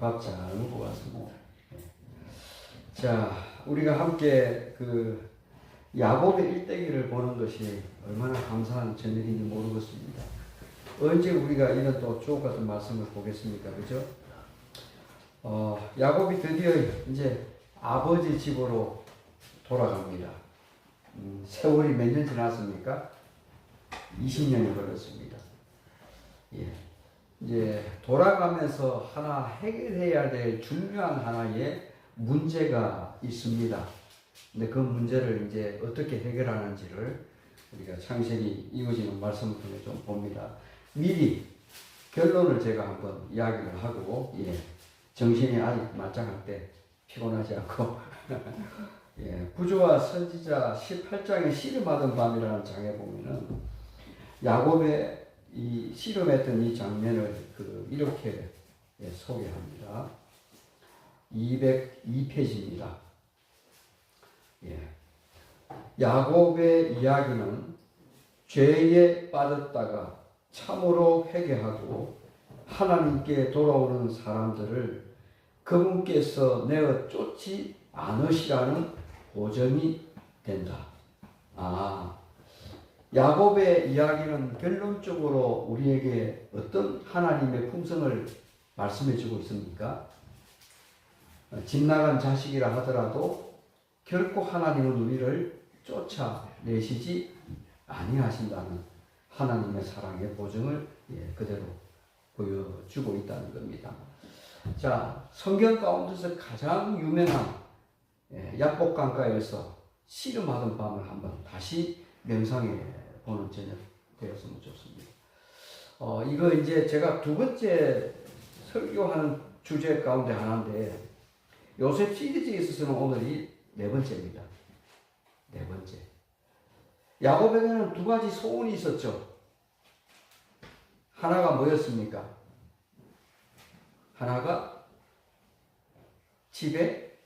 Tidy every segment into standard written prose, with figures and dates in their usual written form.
밥 잘 먹고 왔습니다. 자, 우리가 함께 그 야곱의 일대기를 보는 것이 얼마나 감사한 저녁인지 모르겠습니다. 언제 우리가 이런 또 주옥 같은 말씀을 보겠습니까? 그죠? 야곱이 드디어 이제 아버지 집으로 돌아갑니다. 세월이 몇 년 지났습니까? 20년이 걸렸습니다. 예. 이제 돌아가면서 하나 해결해야 될 중요한 하나의 문제가 있습니다. 근데 그 문제를 이제 어떻게 해결하는지를 우리가 창세기 이어지는 말씀을 통해 좀 봅니다. 미리 결론을 제가 한번 이야기를 하고, 예. 정신이 아직 말짱할 때 피곤하지 않고, 예. 구조와 선지자 18장의 씨름하던 밤이라는 장에 보면은 야곱의 이 씨름했던 이 장면을 이렇게 소개합니다. 202페이지입니다. 예. 야곱의 이야기는 죄에 빠졌다가 참으로 회개하고 하나님께 돌아오는 사람들을 그분께서 내어 쫓지 않으시라는 보증이 된다. 야곱의 이야기는 결론적으로 우리에게 어떤 하나님의 품성을 말씀해 주고 있습니까? 집 나간 자식이라 하더라도 결코 하나님은 우리를 쫓아내시지 아니하신다는 하나님의 사랑의 보증을 그대로 보여주고 있다는 겁니다. 자, 성경 가운데서 가장 유명한 야복강가에서 씨름하던 밤을 한번 다시 명상해 보는 저녁 되었으면 좋습니다. 이거 이제 제가 두 번째 설교하는 주제 가운데 하나인데, 요셉 시리즈에 있어서는 오늘이 네 번째입니다. 네 번째. 야곱에게는 두 가지 소원이 있었죠. 하나가 뭐였습니까? 하나가 집에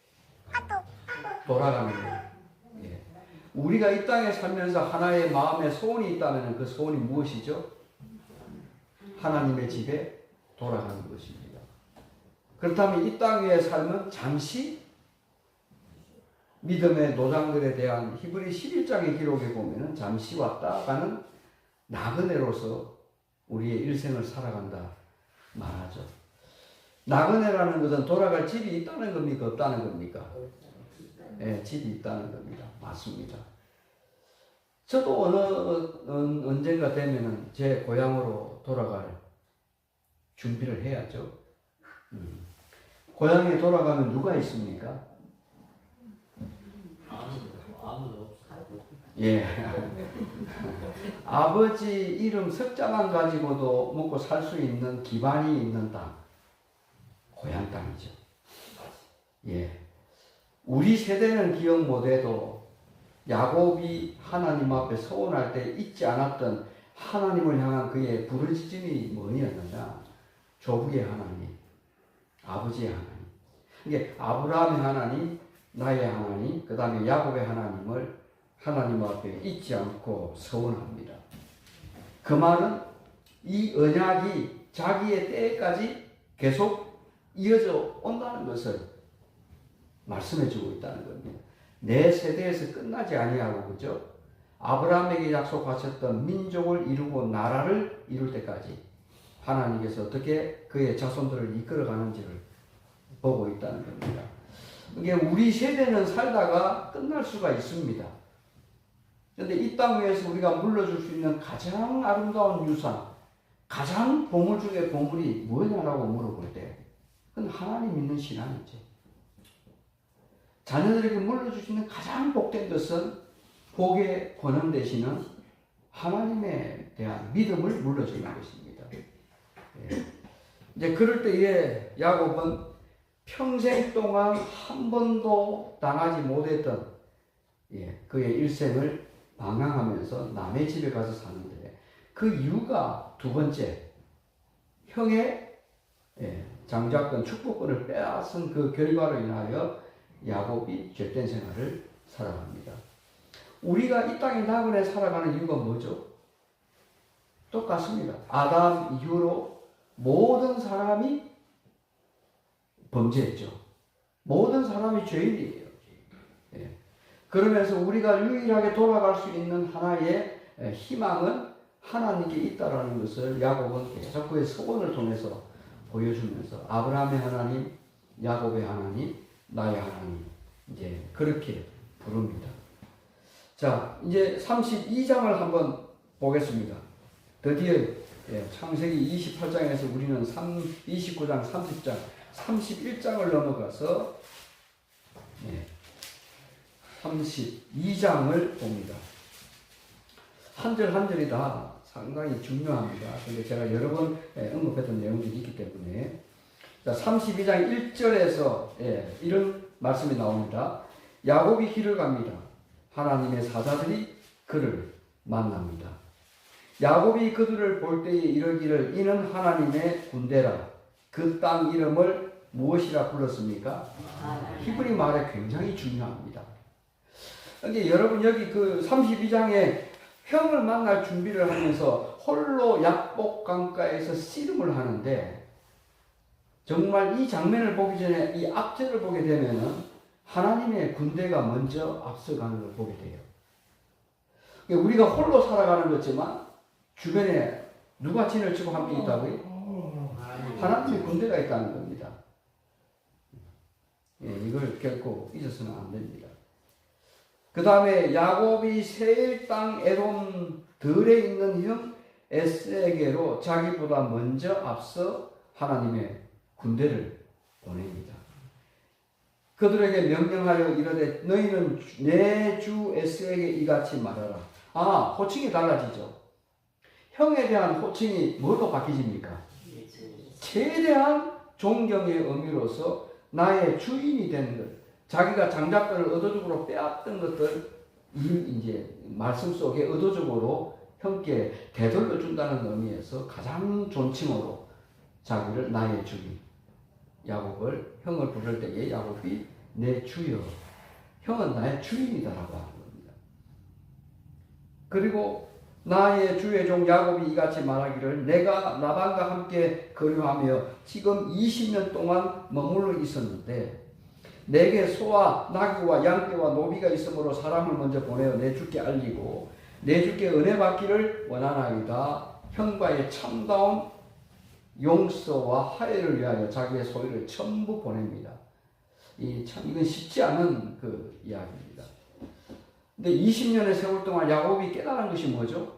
돌아가는 거예요. 우리가 이 땅에 살면서 하나의 마음의 소원이 있다면 그 소원이 무엇이죠? 하나님의 집에 돌아가는 것입니다. 그렇다면 이 땅의 삶은 잠시 믿음의 노장들에 대한 히브리 11장의 기록에 보면 잠시 왔다 가는 나그네로서 우리의 일생을 살아간다 말하죠. 나그네라는 것은 돌아갈 집이 있다는 겁니까? 없다는 겁니까? 네, 집이 있다는 겁니다. 맞습니다. 저도 언젠가 되면은 제 고향으로 돌아갈 준비를 해야죠. 고향에 돌아가면 누가 있습니까? 아무도 없어요. 예. 아버지 이름 석자만 가지고도 먹고 살 수 있는 기반이 있는 땅. 고향 땅이죠. 예. 우리 세대는 기억 못해도 야곱이 하나님 앞에 서원할 때 잊지 않았던 하나님을 향한 그의 부르짖음이 뭐였느냐? 조국의 하나님, 아버지의 하나님. 이게 아브라함의 하나님, 나의 하나님, 그 다음에 야곱의 하나님을 하나님 앞에 잊지 않고 서원합니다. 그 말은 이 언약이 자기의 때까지 계속 이어져 온다는 것을 말씀해주고 있다는 겁니다. 내 세대에서 끝나지 아니하고, 그죠? 아브라함에게 약속하셨던 민족을 이루고 나라를 이룰 때까지 하나님께서 어떻게 그의 자손들을 이끌어가는지를 보고 있다는 겁니다. 이게 우리 세대는 살다가 끝날 수가 있습니다. 그런데 이 땅 위에서 우리가 물려줄 수 있는 가장 아름다운 유산, 가장 보물 중에 보물이 뭐냐라고 물어볼 때, 그건 하나님 믿는 신앙이죠. 자녀들에게 물려주시는 가장 복된 것은 복의 권한 되시는 하나님에 대한 믿음을 물려주는 것입니다. 이제 그럴 때에 야곱은 평생 동안 한 번도 당하지 못했던 그의 일생을 방황하면서 남의 집에 가서 사는데, 그 이유가 두 번째, 형의 장자권, 축복권을 빼앗은 그 결과로 인하여 야곱이 죄된 생활을 살아갑니다. 우리가 이 땅에 나그네 살아가는 이유가 뭐죠? 똑같습니다. 아담 이후로 모든 사람이 범죄했죠. 모든 사람이 죄인이에요. 예. 그러면서 우리가 유일하게 돌아갈 수 있는 하나의 희망은 하나님께 있다라는 것을 야곱은 계속 그의 서원을 통해서 보여주면서 아브라함의 하나님, 야곱의 하나님, 나의 하나님 이제 그렇게 부릅니다. 자, 이제 32장을 한번 보겠습니다. 드디어 창세기 28장에서 우리는 29장, 30장, 31장을 넘어가서 32장을 봅니다. 한 절 한 절이 다 상당히 중요합니다. 근데 제가 여러 번 언급했던 내용들이 있기 때문에 자, 32장 1절에서 이런 말씀이 나옵니다. 야곱이 길을 갑니다. 하나님의 사자들이 그를 만납니다. 야곱이 그들을 볼 때에 이르기를 이는 하나님의 군대라. 그 땅 이름을 무엇이라 불렀습니까? 히브리 말에 굉장히 중요합니다. 근데 여러분 여기 그 32장에 형을 만날 준비를 하면서 홀로 약복 강가에서 씨름을 하는데 정말 이 장면을 보기 전에 이 앞절을 보게 되면은 하나님의 군대가 먼저 앞서가는 걸 보게 돼요. 우리가 홀로 살아가는 거지만 주변에 누가 진을 치고 함께 있다고요? 하나님의 군대가 있다는 겁니다. 이걸 결코 잊어서는 안 됩니다. 그 다음에 야곱이 세일 땅 에돔 들에 있는 형 에스에게로 자기보다 먼저 앞서 하나님의 군대를 보냅니다. 그들에게 명령하여 이르되 너희는 내 주 에스에게 이같이 말하라. 호칭이 달라지죠. 형에 대한 호칭이 뭐로 바뀌집니까? 최대한 존경의 의미로서 나의 주인이 되는 것, 자기가 장작들을 의도적으로 빼앗던 것들, 이제 말씀 속에 의도적으로 형께 되돌려 준다는 의미에서 가장 존칭으로 자기를 나의 주인, 야곱을 형을 부를 때에 야곱이 내 주여, 형은 나의 주인이다라고 하는 겁니다. 그리고 나의 주의 종 야곱이 이같이 말하기를 내가 라반과 함께 거류하며 지금 20년 동안 머물러 있었는데 내게 소와 나귀와 양떼와 노비가 있으므로 사람을 먼저 보내어 내 주께 알리고 내 주께 은혜 받기를 원하나이다. 형과의 참다운 용서와 화해를 위하여 자기의 소유를 전부 보냅니다. 이건 쉽지 않은 그 이야기입니다. 근데 20년의 세월 동안 야곱이 깨달은 것이 뭐죠?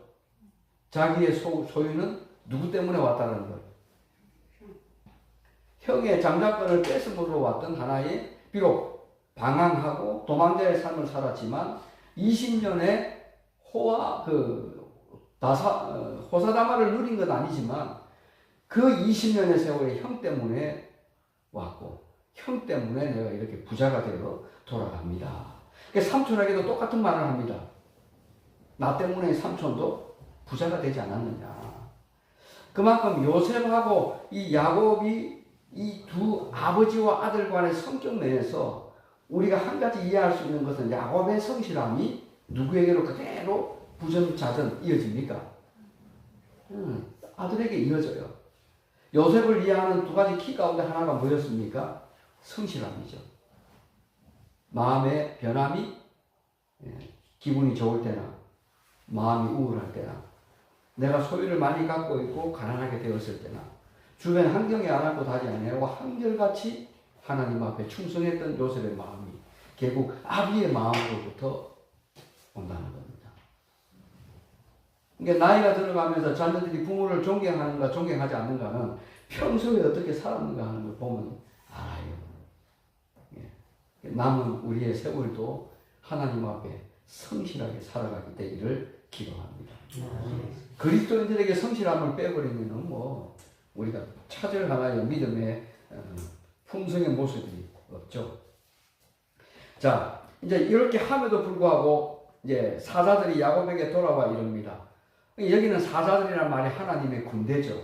자기의 소유는 누구 때문에 왔다는 것. 형의 장자권을 뺏음으로 왔던 하나의 비록 방황하고 도망자의 삶을 살았지만 20년의 호사다마를 누린 건 아니지만 그 20년의 세월이 형 때문에 왔고 형 때문에 내가 이렇게 부자가 되어 돌아갑니다. 삼촌에게도 똑같은 말을 합니다. 나 때문에 삼촌도 부자가 되지 않았느냐. 그만큼 요셉하고 이 야곱이 이 두 아버지와 아들 간의 성격 내에서 우리가 한 가지 이해할 수 있는 것은 야곱의 성실함이 누구에게로 그대로 부전자전 이어집니까? 아들에게 이어져요. 요셉을 이해하는 두 가지 키 가운데 하나가 뭐였습니까? 성실함이죠. 마음의 변함이 기분이 좋을 때나 마음이 우울할 때나 내가 소유를 많이 갖고 있고 가난하게 되었을 때나 주변 환경에 아랑곳하지 아니하고 한결같이 하나님 앞에 충성했던 요셉의 마음이 결국 아비의 마음으로부터 온다는 겁니다. 그러니까 나이가 들어가면서 자녀들이 부모를 존경하는가 존경하지 않는가는 평소에 어떻게 살았는가 하는 걸 보면 알아요. 남은 우리의 세월도 하나님 앞에 성실하게 살아가게 되기를 기도합니다. 그리스도인들에게 성실함을 빼버리면 우리가 찾을 하나의 믿음의 풍성의 모습이 없죠. 자, 이제 이렇게 함에도 불구하고 이제 사자들이 야곱에게 돌아와 이릅니다. 여기는 사자들이란 말이 하나님의 군대죠.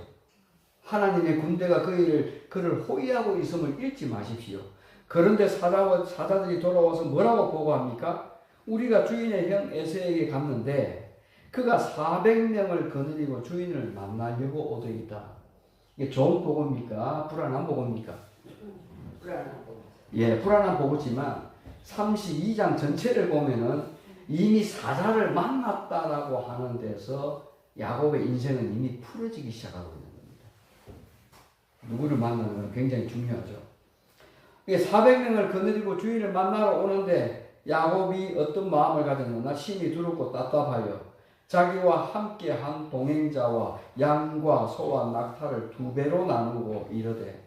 하나님의 군대가 그를 호위하고 있음을 잊지 마십시오. 그런데 사자들이 돌아와서 뭐라고 보고합니까? 우리가 주인의 형 에서에게 갔는데 그가 400명을 거느리고 주인을 만나려고 오더이다. 이게 좋은 보고입니까? 불안한 보고입니까? 불안한 거. 예, 불안한 보고지만 32장 전체를 보면은 이미 사자를 만났다라고 하는 데서 야곱의 인생은 이미 풀어지기 시작하고 있는 겁니다. 누구를 만나는 건 굉장히 중요하죠. 400명을 거느리고 주인을 만나러 오는데 야곱이 어떤 마음을 가졌느냐? 심히 두렵고 답답하여 자기와 함께한 동행자와 양과 소와 낙타를 2배로 나누고 이르되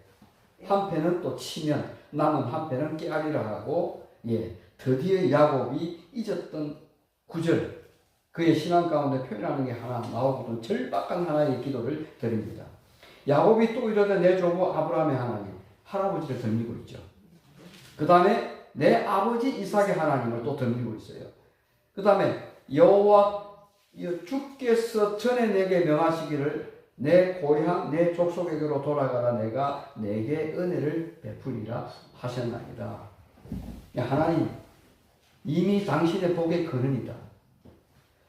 한 패는 또 치면 남은 한 패는 깨알이라 하고, 예, 드디어 야곱이 잊었던 구절, 그의 신앙 가운데 표현하는 게 하나 나오거든. 절박한 하나의 기도를 드립니다. 야곱이 또 이러되 내 조부 아브라함의 하나님, 할아버지를 덤비고 있죠. 그 다음에 내 아버지 이삭의 하나님을 또 덤비고 있어요. 그 다음에 여호와 주께서 전에 내게 명하시기를 내 고향 내 족속에게로 돌아가라 내가 내게 은혜를 베풀리라 하셨나이다. 하나님, 이미 당신의 복의 근원이다.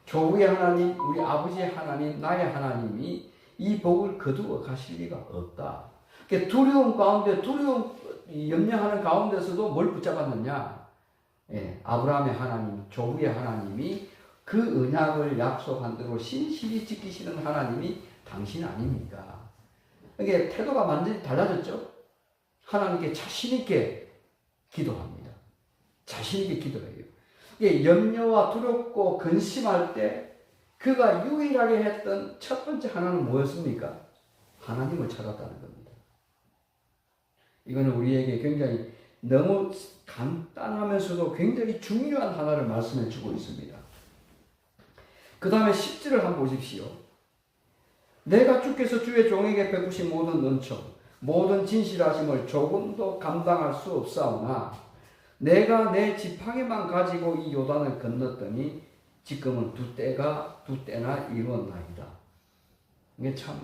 조부의 하나님, 우리 아버지의 하나님, 나의 하나님이 이 복을 거두어 가실 리가 없다. 두려움 가운데, 염려하는 가운데서도 뭘 붙잡았느냐? 예, 아브라함의 하나님, 조부의 하나님이 그 언약을 약속한 대로 신실히 지키시는 하나님이 당신 아닙니까? 이게 태도가 완전히 달라졌죠? 하나님께 자신있게 기도합니다. 자신있게 기도해요. 이게 염려와 두렵고 근심할 때 그가 유일하게 했던 첫 번째 하나는 뭐였습니까? 하나님을 찾았다는 겁니다. 이거는 우리에게 굉장히 너무 간단하면서도 굉장히 중요한 하나를 말씀해 주고 있습니다. 그 다음에 10절을 한번 보십시오. 내가 주께서 주의 종에게 베푸신 모든 은총, 모든 진실하심을 조금도 감당할 수 없사오나 내가 내 지팡이만 가지고 이 요단을 건넜더니 지금은 두 때나 이루었나이다. 이게 참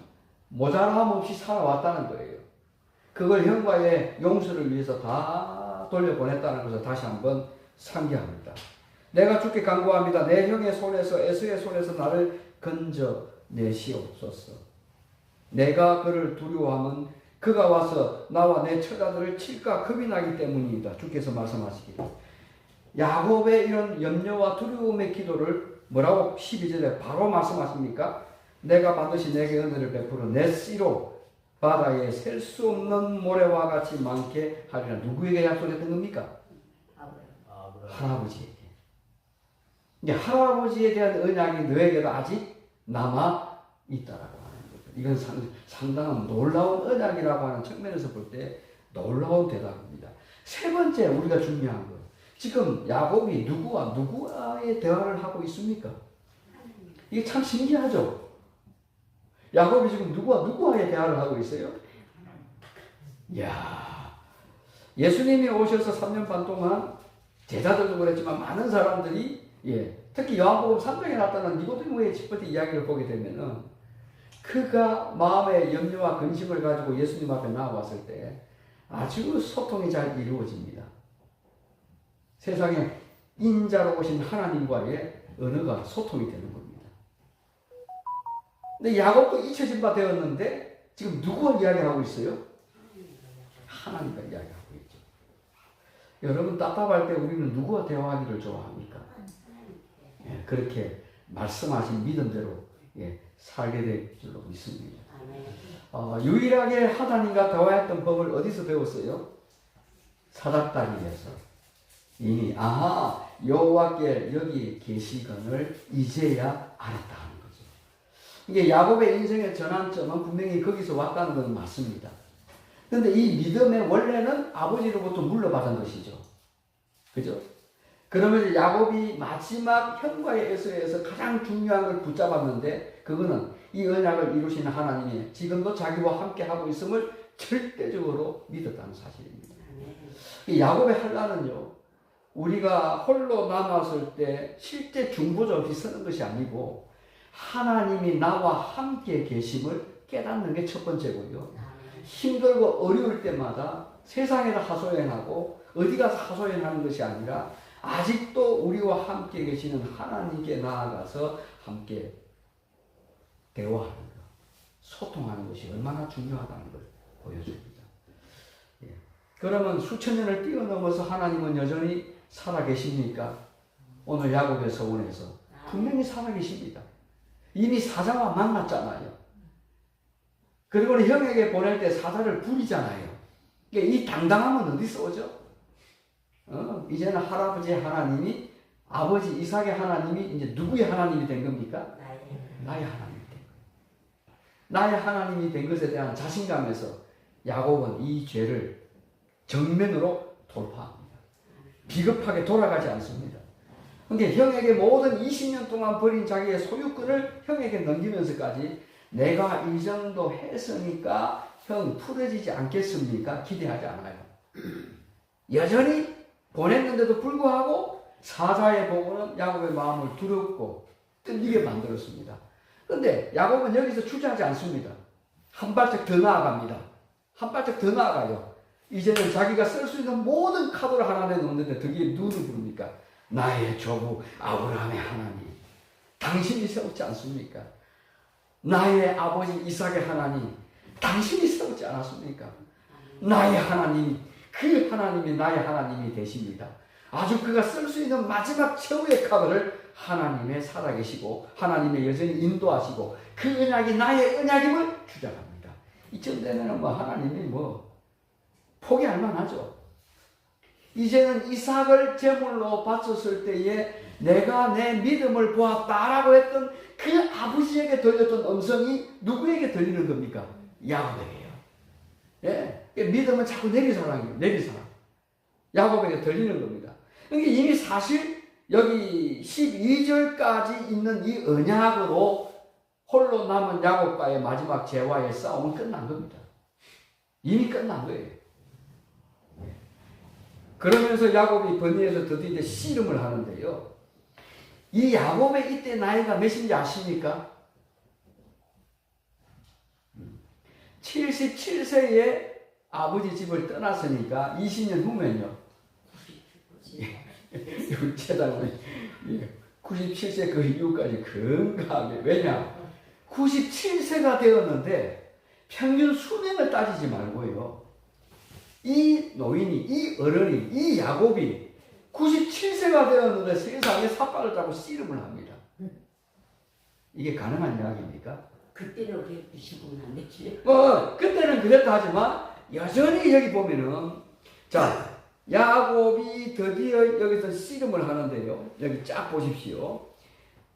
모자람 없이 살아왔다는 거예요. 그걸 형과의 용서를 위해서 다 돌려보냈다는 것을 다시 한번 상기합니다. 내가 주께 간구합니다. 내 형의 손에서 에서의 손에서 나를 건져 내시옵소서. 내가 그를 두려워하면 그가 와서 나와 내 처자들을 칠까 겁이 나기 때문이다. 주께서 말씀하시기를. 야곱의 이런 염려와 두려움의 기도를 뭐라고 12절에 바로 말씀하십니까? 내가 반드시 내게 은혜를 베풀어 내 씨로 바다에 셀 수 없는 모래와 같이 많게 하리라. 누구에게 약속했던 겁니까? 할아버지에게. 이제 할아버지에 대한 언약이 너에게도 아직 남아 있다라고 하는 거죠. 이건 상당한 놀라운 언약이라고 하는 측면에서 볼 때 놀라운 대답입니다. 세 번째 우리가 중요한 거. 지금 야곱이 누구와의 대화를 하고 있습니까? 이게 참 신기하죠. 야곱이 지금 누구와의 대화를 하고 있어요? 이야, 예수님이 오셔서 3년 반 동안 제자들도 그랬지만 많은 사람들이, 예, 특히 요한복음 3장에 나타난 니고데모의 집부터 이야기를 보게 되면은 그가 마음의 염려와 근심을 가지고 예수님 앞에 나왔을 때 아주 소통이 잘 이루어집니다. 세상에 인자로 오신 하나님과의 언어가 소통이 되는 겁니다. 근데 야곱도 잊혀진 바 되었는데 지금 누구와 이야기하고 있어요? 하나님과 이야기하고 있죠. 여러분 답답할 때 우리는 누구와 대화하기를 좋아합니까? 예, 그렇게 말씀하신 믿음대로, 예, 살게 될 줄로 믿습니다. 유일하게 하나님과 대화했던 법을 어디서 배웠어요? 사닥다리에서. 이미 여호와께 여기 계시건을 이제야 알았다 하는 거죠. 이게 야곱의 인생의 전환점은 분명히 거기서 왔다는 건 맞습니다. 그런데 이 믿음의 원래는 아버지로부터 물려받은 것이죠. 그죠? 그러면서 야곱이 마지막 형과의 에서에서 가장 중요한 걸 붙잡았는데 그거는 이 언약을 이루시는 하나님이 지금도 자기와 함께 하고 있음을 절대적으로 믿었다는 사실입니다. 이 야곱의 한란은요, 우리가 홀로 남았을 때 실제 중보자 없이 서는 것이 아니고 하나님이 나와 함께 계심을 깨닫는 게 첫 번째고요. 힘들고 어려울 때마다 세상에서 하소연하고 어디 가서 하소연하는 것이 아니라 아직도 우리와 함께 계시는 하나님께 나아가서 함께 대화하는 것, 소통하는 것이 얼마나 중요하다는 걸 보여줍니다. 예. 그러면 수천 년을 뛰어넘어서 하나님은 여전히 살아계십니까? 오늘 야곱의 서원에서 분명히 살아계십니다. 이미 사자와 만났잖아요. 그리고는 형에게 보낼 때 사자를 부리잖아요. 그러니까 이 당당함은 어디서 오죠? 이제는 할아버지 하나님이 아버지 이삭의 하나님이 이제 누구의 하나님이 된 겁니까? 나의 하나님이 된 거예요. 나의 하나님이 된 것에 대한 자신감에서 야곱은 이 죄를 정면으로 돌파합니다. 비겁하게 돌아가지 않습니다. 그러니까 형에게 모든 20년 동안 버린 자기의 소유권을 형에게 넘기면서까지 내가 이 정도 했으니까 형 풀어지지 않겠습니까? 기대하지 않아요. 여전히 보냈는데도 불구하고 사자의 보고는 야곱의 마음을 두렵고 떨리게 만들었습니다. 그런데 야곱은 여기서 주저하지 않습니다. 한 발짝 더 나아갑니다. 한 발짝 더 나아가요. 이제는 자기가 쓸 수 있는 모든 카드를 하나 내놓는데 거기에 누구 부릅니까? 나의 조부 아브라함의 하나님, 당신이 세웠지 않습니까? 나의 아버지 이삭의 하나님, 당신이 세웠지 않았습니까? 나의 하나님, 그 하나님이 나의 하나님이 되십니다. 아주 그가 쓸 수 있는 마지막 최후의 카드를 하나님의 살아계시고 하나님의 여전히 인도하시고 그 언약이 나의 언약임을 주장합니다. 이쯤 되면 하나님이 포기할 만하죠. 이제는 이삭을 제물로 바쳤을 때에 내가 내 믿음을 보았다라고 했던 그 아버지에게 들렸던 음성이 누구에게 들리는 겁니까? 야곱에게요. 예? 믿음은 자꾸 내리사랑이에요. 내리사랑. 야곱에게 들리는 겁니다. 그러니까 이미 사실 여기 12절까지 있는 이 언약으로 홀로 남은 야곱과의 마지막 재화의 싸움은 끝난 겁니다. 이미 끝난 거예요. 그러면서 야곱이 번뇌에서 드디어 이제 씨름을 하는데요. 이 야곱의 이때 나이가 몇인지 아십니까? 77세에 아버지 집을 떠났으니까 20년 후면요. 제단은 97세 그 이후까지 건강하게. 왜냐? 97세가 되었는데 평균 수명을 따지지 말고요. 이 노인이, 이 어른이, 이 야곱이 97세가 되었는데 세상에 삿발을 잡고 씨름을 합니다. 이게 가능한 이야기입니까? 그때는 그랬지고는 안 됐지. 그때는 그랬다 하지만 여전히 여기 보면은 자, 야곱이 드디어 여기서 씨름을 하는데요. 여기 쫙 보십시오.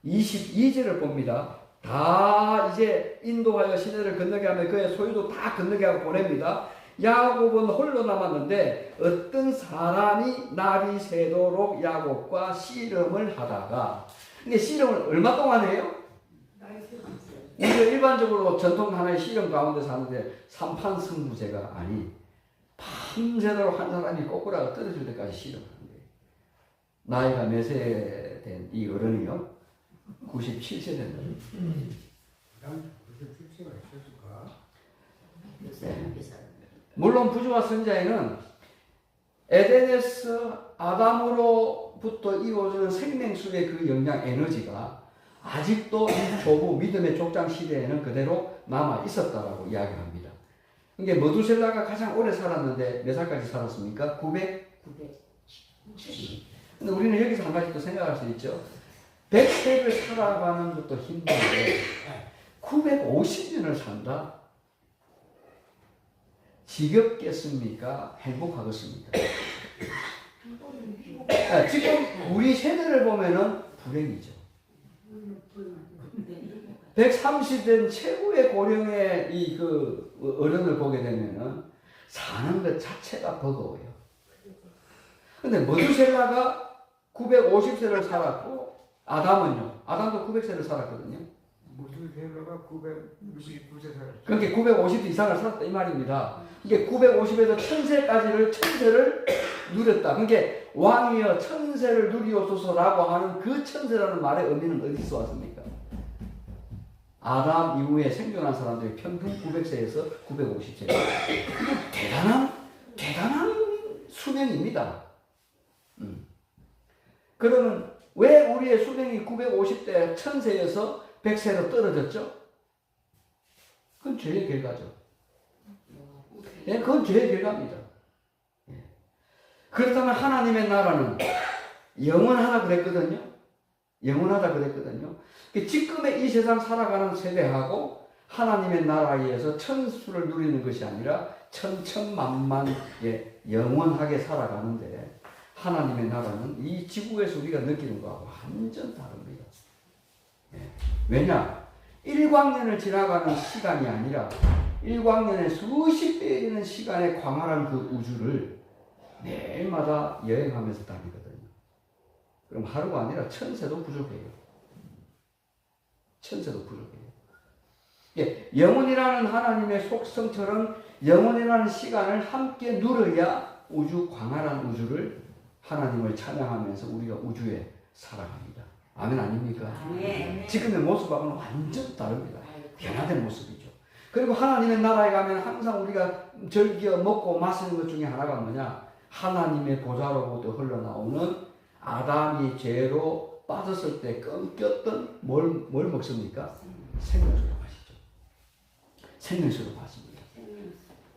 22절을 봅니다. 다 이제 인도하여 시내를 건너게 하며 그의 소유도 다 건너게 하고 보냅니다. 야곱은 홀로 남았는데 어떤 사람이 날이 새도록 야곱과 씨름을 하다가, 근데 씨름을 얼마 동안 해요? 우리가 일반적으로 전통 하나의 씨름 가운데 사는데 삼판승부제가 아닌 밤새도록 한 사람이 꼬꾸라가 떨어질 때까지 씨름을 하는 거예요. 나이가 몇세 된 이 어른이요? 97세 된 어른. 97세가 있었을까? 물론 부조와 선자에는 에덴에서 아담으로부터 이루어지는 생명수의 그 영양 에너지가 아직도 이 조부 믿음의 족장 시대에는 그대로 남아 있었다라고 이야기합니다. 이게 머두셀라가 가장 오래 살았는데 몇 살까지 살았습니까? 970. 근데 우리는 여기서 한 가지 또 생각할 수 있죠. 100세를 살아가는 것도 힘든데 950년을 산다? 지겹겠습니까? 행복하겠습니까? 지금 우리 세대를 보면은 불행이죠. 130된 최고의 고령의 이 어른을 보게 되면은 사는 것 자체가 버거워요. 근데 머두셀라가 950세를 살았고 아담은요? 아담도 900세를 살았거든요. 무두셀라가 969세 살았죠. 그러니까 950 이상을 살았다 이 말입니다. 이게 950에서 1000세를 누렸다. 그러니까 왕이여 천세를 누리옵소서라고 하는 그 천세라는 말의 의미는 어디서 왔습니까? 아담 이후에 생존한 사람들이 평균 900세에서 950세. 이게 대단한 수명입니다. 그러면 왜 우리의 수명이 950대 1000세에서 100세로 떨어졌죠? 그건 죄의 결과죠. 예, 그건 죄의 결과입니다. 그렇다면 하나님의 나라는 영원하다 그랬거든요. 영원하다 그랬거든요. 지금의 이 세상 살아가는 세대하고 하나님의 나라에서 천수를 누리는 것이 아니라 천천만만에 영원하게 살아가는데 하나님의 나라는 이 지구에서 우리가 느끼는 것하고 완전 다릅니다. 왜냐? 일광년을 지나가는 시간이 아니라 일광년에 수십 배에 되는 시간의 광활한 그 우주를 매일마다 여행하면서 다니거든요. 그럼 하루가 아니라 천세도 부족해요. 천세도 부족해요. 예, 영원이라는 하나님의 속성처럼 영원이라는 시간을 함께 누려야 우주 광활한 우주를 하나님을 찬양하면서 우리가 우주에 살아갑니다. 아멘 아닙니까? 네. 지금의 모습하고는 완전 다릅니다. 변화된 모습이죠. 그리고 하나님의 나라에 가면 항상 우리가 즐겨 먹고 마시는 것 중에 하나가 뭐냐? 하나님의 보좌로부터 흘러나오는 아담이 죄로 빠졌을 때 끊겼던 뭘 먹습니까? 생명수를 마시죠. 생명수를 마십니다.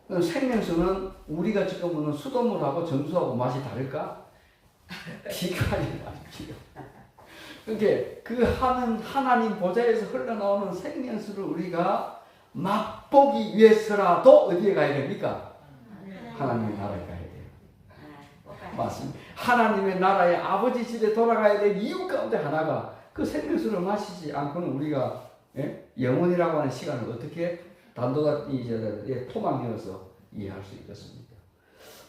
생명수는 우리가 지금 먹는 수돗물하고 정수하고 맛이 다를까? 기가 막히죠. 그게 그 하나님 보좌에서 흘러나오는 생명수를 우리가 맛보기 위해서라도 어디에 가야 됩니까? 하나님의 나라에 가야 돼요. 맞습니다. 하나님의 나라의 아버지 집에 돌아가야 될 이유 가운데 하나가 그 생명수를 마시지 않고는 우리가 영혼이라고 하는 시간을 어떻게 단도다니 토막내어서 이해할 수 있겠습니까?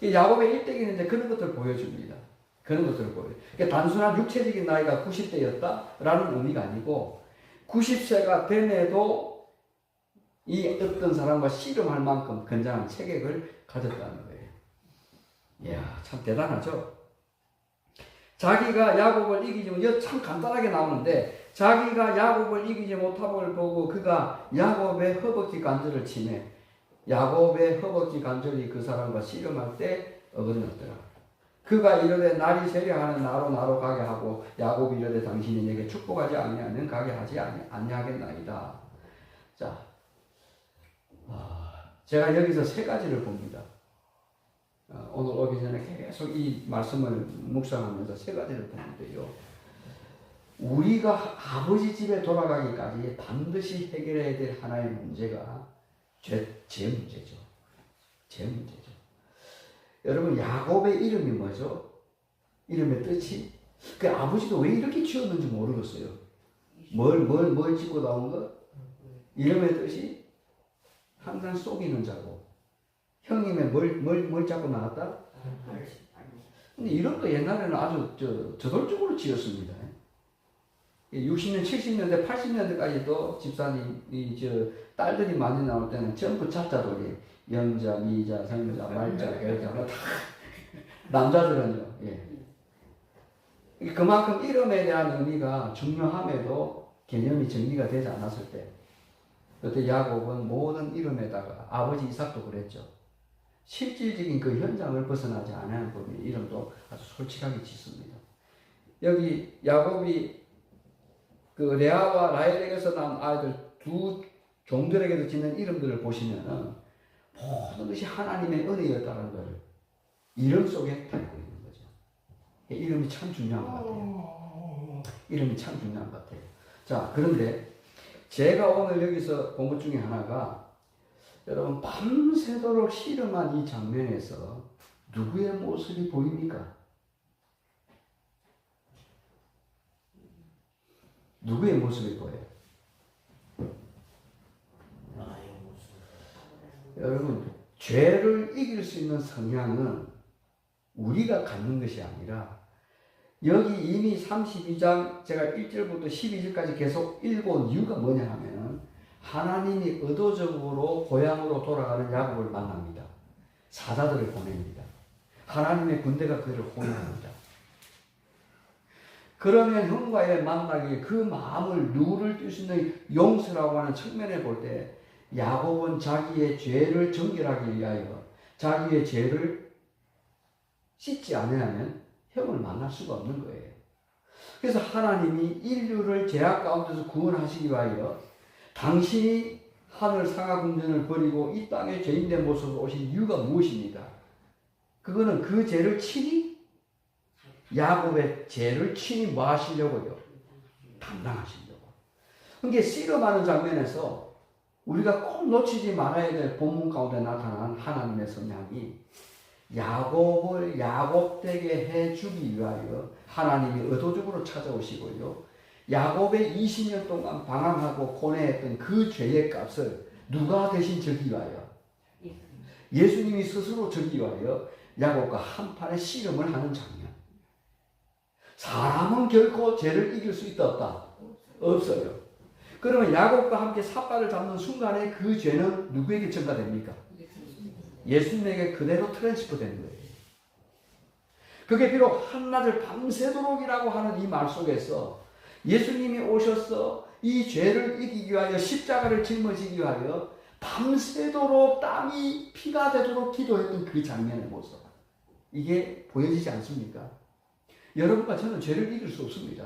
야곱의 일대기는 이제 그런 것들을 보여줍니다. 그런 것들을 보여요. 그러니까 단순한 육체적인 나이가 90대였다라는 의미가 아니고 90세가 됨에도 이 어떤 사람과 씨름할 만큼 건장한 체격을 가졌다는 거예요. 이야, 참 대단하죠? 자기가 야곱을 이기지 못, 참 간단하게 나오는데 자기가 야곱을 이기지 못함을 보고 그가 야곱의 허벅지 관절을 치매 야곱의 허벅지 관절이 그 사람과 씨름할 때 어긋났더라. 그가 이르되 날이 세려하는 나로 가게 하고 야곱이 이르되 당신이 내게 축복하지 아니하면 가게 하지 아니하겠나이다. 자, 제가 여기서 세 가지를 봅니다. 오늘 오기 전에 계속 이 말씀을 묵상하면서 세 가지를 보는데요. 우리가 아버지 집에 돌아가기까지 반드시 해결해야 될 하나의 문제가 죄 문제죠. 죄 문제죠. 여러분 야곱의 이름이 뭐죠? 이름의 뜻이 그 아버지도 왜 이렇게 지었는지 모르겠어요. 뭘 짓고 나온 것? 이름의 뜻이 항상 속이는 자고 형님의 뭘 잡고 나왔다? 근데 이름도 옛날에는 아주 저돌적으로 지었습니다. 60년, 70년대, 80년대까지도 집사님이 딸들이 많이 나올 때는 전부 자자돌이 영자, 미자, 성자, 말자, 여자 다 남자들은요. 예. 그만큼 이름에 대한 의미가 중요함에도 개념이 정리가 되지 않았을 때 그때 야곱은 모든 이름에다가 아버지 이삭도 그랬죠. 실질적인 그 현장을 벗어나지 않은 법의 이름도 아주 솔직하게 짓습니다. 여기 야곱이 그 레아와 라헬에게서 난 아이들 두 종들에게도 짓는 이름들을 보시면은 모든 것이 하나님의 은혜였다는 것을 이름 속에 담고 있는 거죠. 이름이 참 중요한 것 같아요. 이름이 참 중요한 것 같아요. 자, 그런데 제가 오늘 여기서 본 것 중에 하나가 여러분 밤새도록 씨름한 이 장면에서 누구의 모습이 보입니까? 누구의 모습이 보여요? 여러분 죄를 이길 수 있는 성향은 우리가 갖는 것이 아니라 여기 이미 32장 제가 1절부터 12절까지 계속 읽어온 이유가 뭐냐 하면 하나님이 의도적으로 고향으로 돌아가는 야곱을 만납니다. 사자들을 보냅니다. 하나님의 군대가 그를 호위합니다. 그러면 형과의 만나기에 그 마음을 누를 뛸 수 있는 용서라고 하는 측면에 볼 때 야곱은 자기의 죄를 정결하기 위하여 자기의 죄를 씻지 않으면 형을 만날 수가 없는 거예요. 그래서 하나님이 인류를 죄악 가운데서 구원하시기 위하여 당신이 하늘 상하 궁전을 버리고 이 땅에 죄인된 모습으로 오신 이유가 무엇입니까? 그거는 그 죄를 친히 야곱의 죄를 친히 뭐 하시려고요? 담당하시려고. 그러니까 씨름하는 장면에서 우리가 꼭 놓치지 말아야 될 본문 가운데 나타난 하나님의 성향이 야곱을 야곱되게 해주기 위하여 하나님이 의도적으로 찾아오시고요. 야곱의 20년 동안 방황하고 고뇌했던 그 죄의 값을 누가 대신 지기 위하여? 예수님이 스스로 지기 위하여 야곱과 한판의 씨름을 하는 장면. 사람은 결코 죄를 이길 수 있다 없다? 없어요. 그러면 야곱과 함께 삿발을 잡는 순간에 그 죄는 누구에게 전가됩니까? 예수님에게 그대로 트랜스퍼 되는 거예요. 그게 비록 한낮을 밤새도록이라고 하는 이 말 속에서 예수님이 오셔서 이 죄를 이기기 위하여 십자가를 짊어지기 위하여 밤새도록 땀이 피가 되도록 기도했던 그 장면의 모습. 이게 보여지지 않습니까? 여러분과 저는 죄를 이길 수 없습니다.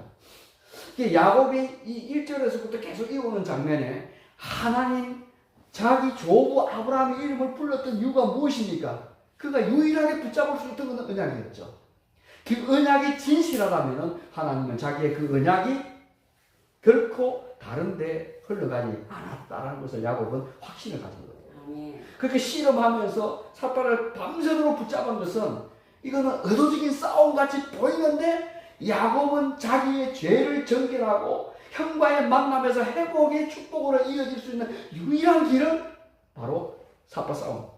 야곱이 이 1절에서부터 계속 이어오는 장면에 하나님 자기 조부 아브라함의 이름을 불렀던 이유가 무엇입니까? 그가 유일하게 붙잡을 수 있던 것은 언약이었죠. 그 언약이 진실하다면 하나님은 자기의 그 언약이 결코 다른 데 흘러가지 않았다는 것을 야곱은 확신을 가진 거예요. 그렇게 씨름하면서 삿발을 밤새도록 붙잡은 것은 이거는 의도적인 싸움같이 보이는데 야곱은 자기의 죄를 정결하고 형과의 만남에서 회복의 축복으로 이어질 수 있는 유일한 길은 바로 삿발 싸움.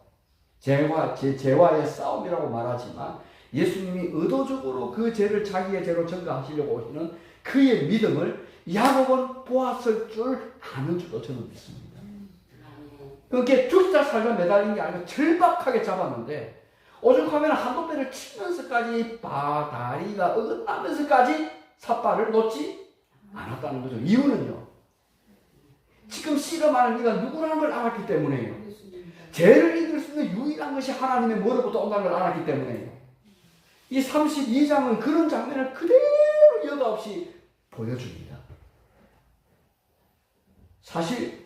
죄와의 싸움이라고 말하지만 예수님이 의도적으로 그 죄를 자기의 죄로 전가하시려고 오시는 그의 믿음을 야곱은 보았을 줄 아는 줄로 저는 믿습니다. 그렇게 죽자 살자 매달린 게 아니고 절박하게 잡았는데 오죽하면 한두 배를 치면서까지 다리가 어긋나면서까지 삿발을 놓지 않았다는 거죠. 이유는요. 지금 씨름하는 이가 누구라는 걸 알았기 때문에요. 죄를 이길 수 있는 유일한 것이 하나님의 머리부터 온다는 걸 알았기 때문에요. 이 32장은 그런 장면을 그대로 여과 없이 보여줍니다. 사실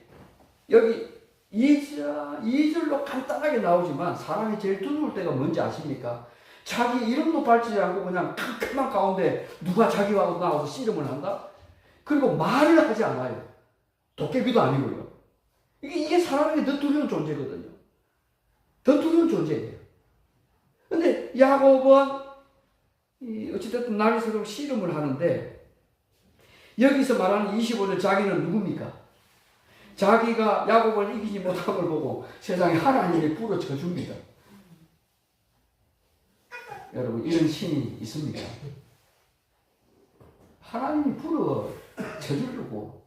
여기 2절로 간단하게 나오지만 사람이 제일 두려울 때가 뭔지 아십니까? 자기 이름도 밝히지 않고 그냥 캄캄한 가운데 누가 자기와 나와서 씨름을 한다? 그리고 말을 하지 않아요. 도깨비도 아니고요. 이게 사람에게 더 두려운 존재거든요. 더 두려운 존재예요. 근데 야곱은 어찌됐든 나귀처럼 씨름을 하는데 여기서 말하는 25절 자기는 누굽니까? 자기가 야곱을 이기지 못한 걸 보고 세상에 하나님이 부러져 줍니다. 여러분 이런 신이 있습니까? 하나님이 부러져 주려고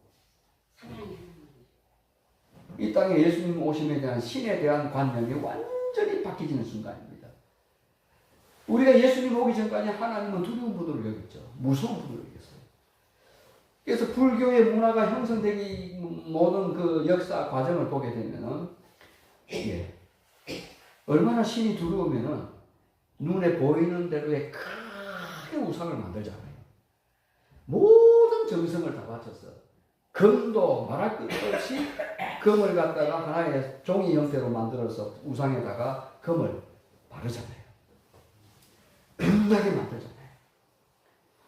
이 땅에 예수님 오심에 대한 신에 대한 관념이 완전히 바뀌어지는 순간입니다. 우리가 예수님 오기 전까지 하나님은 두려운 분으로 여겼죠. 무서운 분으로 여겼어요. 그래서 불교의 문화가 형성되기 모든 그 역사 과정을 보게 되면은 얼마나 신이 두려우면은 눈에 보이는 대로의 크게 우상을 만들잖아요. 모든 정성을 다 바쳐서 금도 말할 것 없이 금을 갖다가 하나의 종이 형태로 만들어서 우상에다가 금을 바르잖아요. 빛나게 만들잖아요.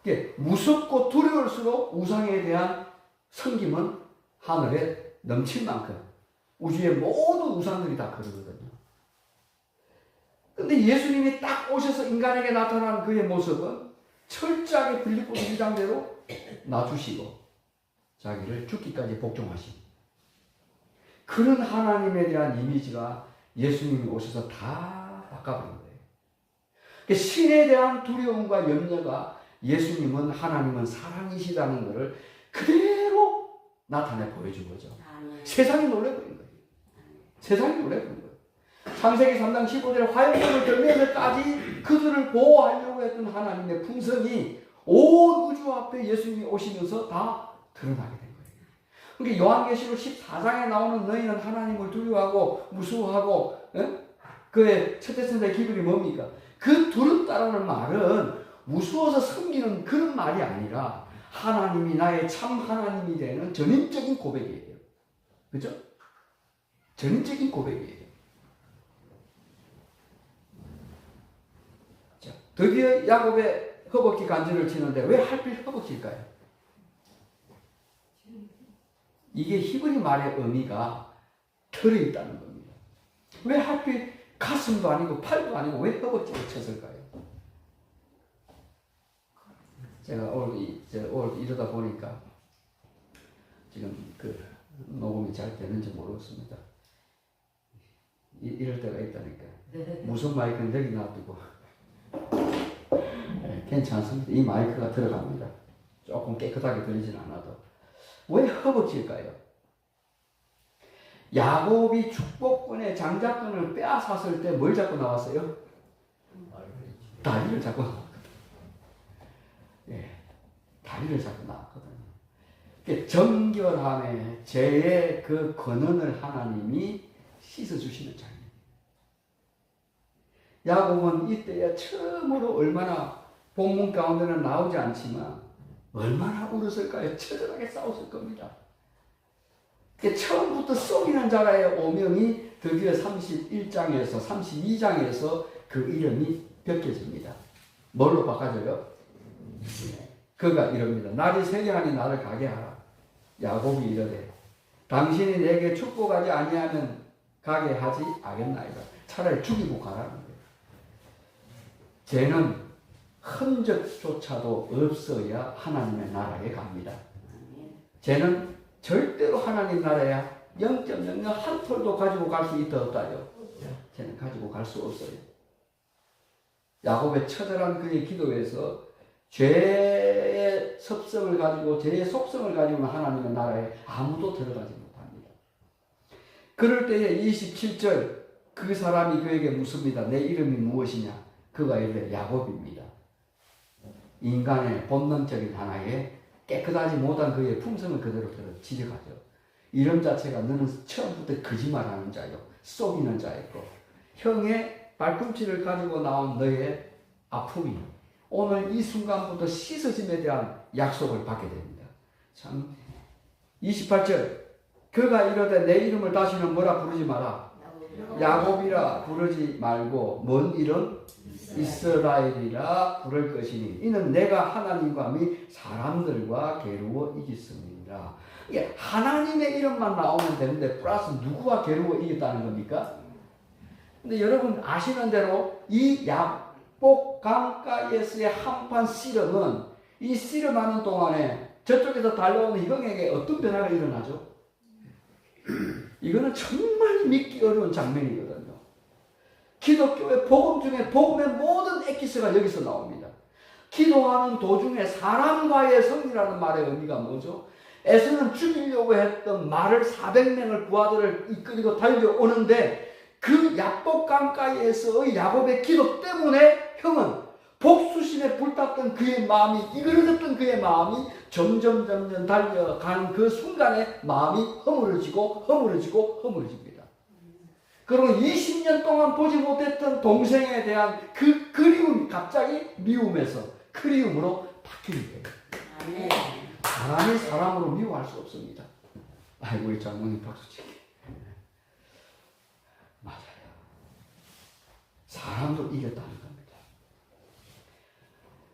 이게 무섭고 두려울수록 우상에 대한 섬김은 하늘에 넘칠 만큼 우주의 모든 우상들이 다 그러거든요. 근데 예수님이 딱 오셔서 인간에게 나타난 그의 모습은 철저하게 빌립보서 2장대로 놔주시고 자기를 죽기까지 복종하신 그런 하나님에 대한 이미지가 예수님이 오셔서 다 바꿔버린 거예요. 신에 대한 두려움과 염려가 예수님은 하나님은 사랑이시다는 것을 그대로 나타내 보여준 거죠. 세상이 놀래버린 거예요. 세상이 놀래버린 거예요. 창세기 3장 15절에 화염병을 들면서까지 그들을 보호하려고 했던 하나님의 풍성이 온 우주 앞에 예수님이 오시면서 다 드러나게 된 거예요. 그러니까 요한계시록 14장에 나오는 너희는 하나님을 두려워하고 무서워하고 그의 첫째 선자의 기분이 뭡니까? 그 두렵다라는 말은 무서워서 섬기는 그런 말이 아니라 하나님이 나의 참 하나님이 되는 전인적인 고백이에요. 그죠? 전인적인 고백이에요. 드디어 야곱의 허벅지 간지를 치는데 왜 하필 허벅지일까요? 이게 히브리 말의 의미가 털에 있다는 겁니다. 왜 하필 가슴도 아니고 팔도 아니고 왜 허벅지를 쳤을까요? 제가 오늘 이러다 보니까 지금 그 녹음이 잘 되는지 모르겠습니다. 이럴 때가 있다니까. 무슨 마이크는 여기 놔두고. 네, 괜찮습니다. 이 마이크가 들어갑니다. 조금 깨끗하게 들리진 않아도. 왜 허벅지일까요? 야곱이 축복권의 장자권을 빼앗았을 때 뭘 잡고 나왔어요? 다리를 잡고 나왔거든요. 예, 다리를 잡고 나왔거든요. 정결함에 죄의 그 권한을 하나님이 씻어주시는 장면. 야곱은 이때야 처음으로 얼마나 본문 가운데는 나오지 않지만 얼마나 울었을까요? 처절하게 싸웠을 겁니다. 처음부터 쏘이는 자라의 오명이 드디어 31장에서 32장에서 그 이름이 벗겨집니다. 뭘로 바꿔져요? 그가 이럽니다. 날이 세게하니 나를 가게 하라. 야곱이 이르되 당신이 내게 축복하지 아니하면 가게 하지 않겠나이다. 차라리 죽이고 가라는 거예요. 죄는 흔적조차도 없어야 하나님의 나라에 갑니다. 죄는 절대로 하나님 나라에 0.00 한 톨도 가지고 갈 수 있다 없다요? 죄는 가지고 갈 수 없어요. 야곱의 처절한 그의 기도에서 죄의 섭성을 가지고 죄의 속성을 가지고는 하나님의 나라에 아무도 들어가지 못합니다. 그럴 때에 27절 그 사람이 그에게 묻습니다. 내 이름이 무엇이냐? 그가 이르되 야곱입니다. 인간의 본능적인 하나의 깨끗하지 못한 그의 품성을 그대로 지적하죠. 이름 자체가 너는 처음부터 거짓말하는 자요, 속이는 자였고 형의 발꿈치를 가지고 나온 너의 아픔이 오늘 이 순간부터 씻어짐에 대한 약속을 받게 됩니다. 참 28절 그가 이르되 내 이름을 다시는 뭐라 부르지 마라. 야곱이라 부르지 말고 뭔 이름? 이스라엘이라 부를 것이니 이는 내가 하나님과 및 사람들과 괴로워 이겼습니다. 이게 하나님의 이름만 나오면 되는데 플러스 누구와 괴로워 이겼다는 겁니까? 근데 여러분 아시는 대로 이 야복 강가에서의 한판 씨름은 이 씨름하는 동안에 저쪽에서 달려오는 형에게 어떤 변화가 일어나죠? 이거는 정말 믿기 어려운 장면이거든요. 기독교의 복음 중에 복음의 모든 엑기스가 여기서 나옵니다. 기도하는 도중에 사람과의 성이라는 말의 의미가 뭐죠? 에서는 죽이려고 했던 말을 400명을 부하들을 이끌고 달려오는데 그 야복강가에서의 야곱의 기도 때문에 형은 복수심에 불탔던 그의 마음이 이그러졌던 그의 마음이 점점 달려가는 그 순간에 마음이 허물어집니다. 그리고 20년 동안 보지 못했던 동생에 대한 그 그리움이 갑자기 미움에서 그리움으로 바뀌게 돼요. 사람이 사람으로 미워할 수 없습니다. 아이고 우리 장모님 박수 치게. 맞아요. 사람도 이겼다는 겁니다.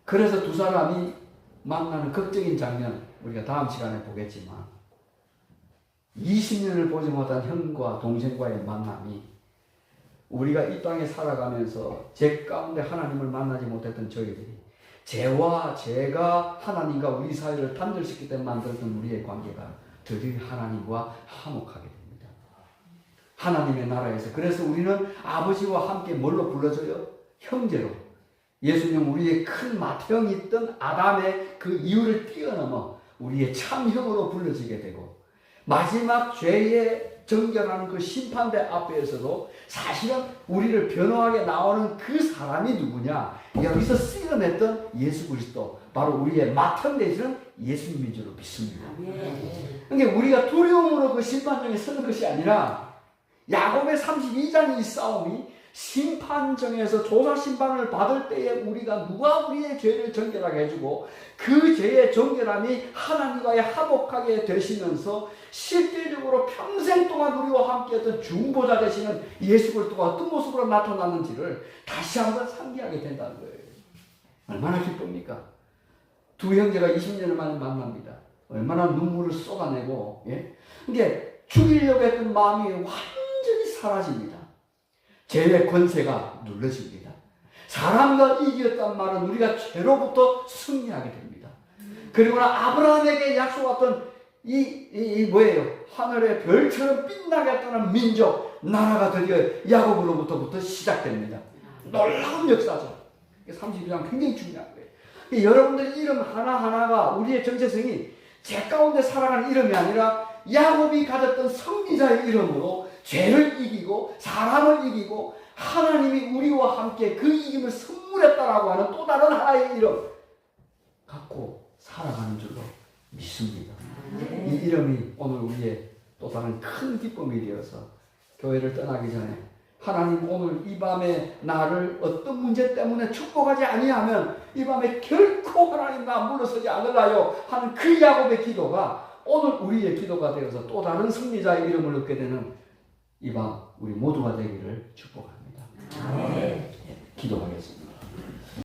그래서 두 사람이 만나는 극적인 장면 우리가 다음 시간에 보겠지만 20년을 보지 못한 형과 동생과의 만남이 우리가 이 땅에 살아가면서 죄 가운데 하나님을 만나지 못했던 저희들이 죄와 죄가 하나님과 우리 사이를 단절시키기 때문에 만들었던 우리의 관계가 드디어 하나님과 화목하게 됩니다. 하나님의 나라에서. 그래서 우리는 아버지와 함께 뭘로 불러줘요? 형제로. 예수님 우리의 큰 맏형이 있던 아담의 그 이유를 뛰어넘어 우리의 참형으로 불러지게 되고 마지막 죄의 정결하는 그 심판대 앞에서도 사실은 우리를 변호하게 나오는 그 사람이 누구냐? 여기서 쓰여냈던 예수 그리스도, 바로 우리의 맏형 되시는 예수님인 줄로 믿습니다. 그러니까 우리가 두려움으로 그 심판정에 서는 것이 아니라 야곱의 32장의 이 싸움이 심판정에서 조사 심판을 받을 때에 우리가 누가 우리의 죄를 정결하게 해주고 그 죄의 정결함이 하나님과의 화목하게 되시면서 실질적으로 평생 동안 우리와 함께했던 중보자 되시는 예수 그리스도가 어떤 모습으로 나타났는지를 다시 한번 상기하게 된다는 거예요. 얼마나 기쁩니까? 두 형제가 20년 만에 만납니다. 얼마나 눈물을 쏟아내고, 예? 이게 죽이려고 했던 마음이 완전히 사라집니다. 죄의 권세가 눌러집니다. 사람과 이겼단 말은 우리가 죄로부터 승리하게 됩니다. 그리고 아브라함에게 약속했던 뭐예요? 하늘의 별처럼 빛나겠다는 민족, 나라가 드디어 야곱으로부터 시작됩니다. 놀라운 역사죠. 32장 굉장히 중요한 거예요. 여러분들 이름 하나하나가 우리의 정체성이 제 가운데 살아가는 이름이 아니라 야곱이 가졌던 승리자의 이름으로 죄를 이기고 사람을 이기고 하나님이 우리와 함께 그 이김을 선물했다라고 하는 또 다른 하나의 이름 갖고 살아가는 줄로 믿습니다. 이 이름이 오늘 우리의 또 다른 큰 기쁨이 되어서 교회를 떠나기 전에 하나님 오늘 이 밤에 나를 어떤 문제 때문에 축복하지 아니하면 이 밤에 결코 하나님 나 물러서지 않으라요 하는 그 야곱의 기도가 오늘 우리의 기도가 되어서 또 다른 승리자의 이름을 얻게 되는 이 밤 우리 모두가 되기를 축복합니다. 기도하겠습니다.